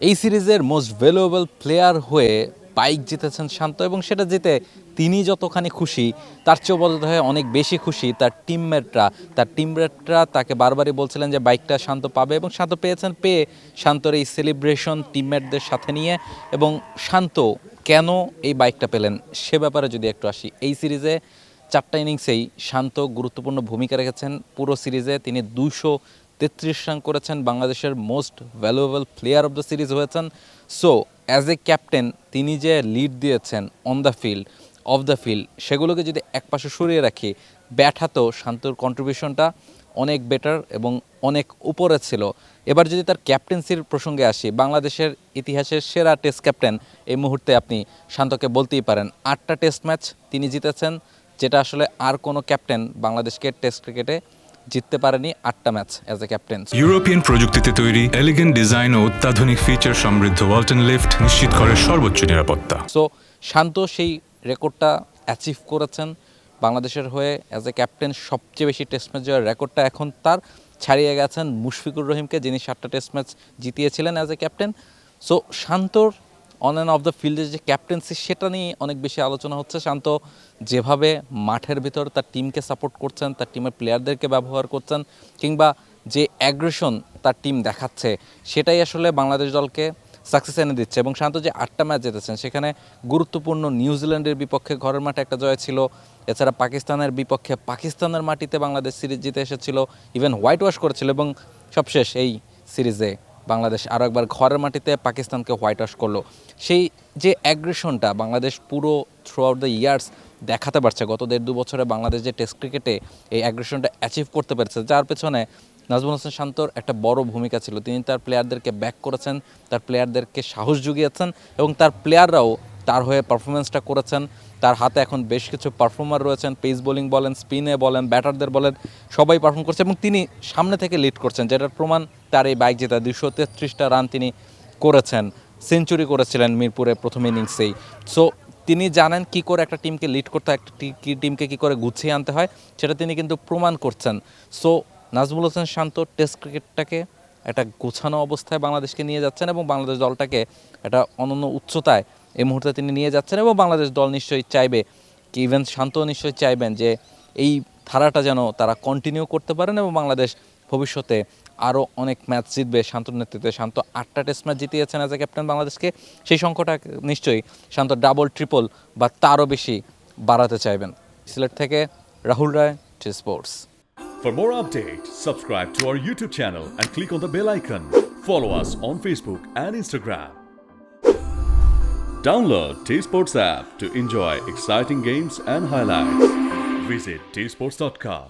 এই সিরিজের most valuable player হয়ে বাইক জিতেছেন শান্ত, এবং সেটা জিতে তিনি যতখানি খুশি তার চেয়েও বোধ হয় অনেক বেশি খুশি তার টিমমেটরা তাকে বারবারই বলছিলেন যে বাইকটা শান্ত পাবে, এবং শান্ত পেয়ে শান্তর এই সেলিব্রেশন টিমমেটদের সাথে নিয়ে। এবং শান্ত কেন এই বাইকটা পেলেন সে ব্যাপারে যদি একটু আসি, এই সিরিজে 4টা ইনিংসেই শান্ত গুরুত্বপূর্ণ ভূমিকা রেখেছেন। পুরো সিরিজে তিনি 233 রান করেছেন, বাংলাদেশের most valuable player of the series হয়েছেন। সো অ্যাজ এ ক্যাপ্টেন তিনি যে লিড দিয়েছেন on the field, of the field, সেগুলোকে যদি একপাশে সরিয়ে রাখি, ব্যাট হাতেও শান্তর কন্ট্রিবিউশনটা অনেক বেটার এবং অনেক উপরে ছিল। এবার যদি তার ক্যাপ্টেন্সির প্রসঙ্গে আসি, বাংলাদেশের ইতিহাসের সেরা টেস্ট ক্যাপ্টেন এই মুহূর্তে আপনি শান্তকে বলতেই পারেন। 8টা টেস্ট ম্যাচ তিনি জিতেছেন, যেটা আসলে আর কোনো ক্যাপ্টেন বাংলাদেশকে টেস্ট ক্রিকেটে জিততে পারেনি 8টা match as a captain. European প্রযুক্তিতে তৈরি এলিগেন্ট ডিজাইন ও অত্যাধুনিক ফিচার সমৃদ্ধ ওয়ালটন লিফট নিশ্চিত করে সর্বোচ্চ নিরাপত্তা। সো শান্ত সেই রেকর্ডটা অ্যাচিভ করেছেন বাংলাদেশের হয়ে অ্যাজ এ ক্যাপ্টেন। সবচেয়ে বেশি টেস্ট ম্যাচ জয়ের রেকর্ডটা এখন তার, ছাড়িয়ে গেছেন মুশফিকুর রহিমকে, যিনি 7টা টেস্ট ম্যাচ জিতিয়েছিলেন অ্যাজ এ ক্যাপ্টেন। সো শান্তর অন অ্যান্ড অফ দ্য ফিল্ডের যে ক্যাপ্টেন্সি, সেটা নিয়ে অনেক বেশি আলোচনা হচ্ছে। শান্ত যেভাবে মাঠের ভিতর তার টিমকে সাপোর্ট করছেন, তার টিমের প্লেয়ারদেরকে ব্যবহার করছেন, কিংবা যে অ্যাগ্রেশন তার টিম দেখাচ্ছে, সেটাই আসলে বাংলাদেশ দলকে সাকসেস এনে দিচ্ছে। এবং শান্ত যে 8টা ম্যাচ জিতেছেন, সেখানে গুরুত্বপূর্ণ নিউজিল্যান্ডের বিপক্ষে ঘরের মাঠে একটা জয় ছিল, এছাড়া পাকিস্তানের বিপক্ষে পাকিস্তানের মাটিতে বাংলাদেশ সিরিজ জিতে এসেছিল, ইভেন হোয়াইট ওয়াশ করেছিল, এবং সবশেষ এই সিরিজে বাংলাদেশ আরও একবার ঘরের মাটিতে পাকিস্তানকে হোয়াইট ওয়াশ করলো। সেই যে অ্যাগ্রেশনটা বাংলাদেশ পুরো থ্রু আউট দ্য ইয়ার্স দেখাতে পারছে, গত 1.5-2 বছরে বাংলাদেশ যে টেস্ট ক্রিকেটে এই অ্যাগ্রেশনটা অ্যাচিভ করতে পেরেছে, যার পেছনে নাজমুল হোসেন শান্তর একটা বড় ভূমিকা ছিল। তিনি তার প্লেয়ারদেরকে ব্যাক করেছেন, তার প্লেয়ারদেরকে সাহস জুগিয়েছেন, এবং তার প্লেয়াররাও তার হয়ে পারফরমেন্সটা করেছেন। তার হাতে এখন বেশ কিছু পারফর্মার রয়েছেন, পেস বোলিং বলেন, স্পিনে বলেন, ব্যাটারদের বলেন, সবাই পারফর্ম করছে, এবং তিনি সামনে থেকে লিড করছেন, যেটার প্রমাণ তার এই বাইক জেতা 233টা রান তিনি করেছেন। সেঞ্চুরি করেছিলেন মিরপুরে প্রথম ইনিংসেই। সো তিনি জানেন কি করে একটা টিমকে লিড করতে হয়, একটা টিমকে কী করে গুছিয়ে আনতে হয়, সেটা তিনি কিন্তু প্রমাণ করছেন। সো নাজমুল হোসেন শান্ত টেস্ট ক্রিকেটটাকে একটা গোছানো অবস্থায় বাংলাদেশকে নিয়ে যাচ্ছেন, এবং বাংলাদেশ দলটাকে একটা অনন্য উচ্চতায় এই মুহূর্তে তিনি নিয়ে যাচ্ছেন। এবং বাংলাদেশ দল নিশ্চয়ই চাইবে, কি ইভেন শান্ত নিশ্চয়ই চাইবেন, যে এই ধারাটা যেন তারা কন্টিনিউ করতে পারেন, এবং বাংলাদেশ ভবিষ্যতে আরও অনেক ম্যাচ জিতবে শান্তর নেতৃত্বে। শান্ত 8টা টেস্ট ম্যাচ জিতিয়েছেন অ্যাজ এ ক্যাপ্টেন বাংলাদেশকে। সেই সংখ্যাটা নিশ্চয়ই শান্ত ডাবল, ট্রিপল বা তারও বেশি বাড়াতে চাইবেন। সিলেট থেকে রাহুল রায়, T Sports. For more updates, subscribe to our YouTube channel and click on the bell icon. Follow us on Facebook and Instagram. Download T-Sports app to enjoy exciting games and highlights. Visit tsports.com.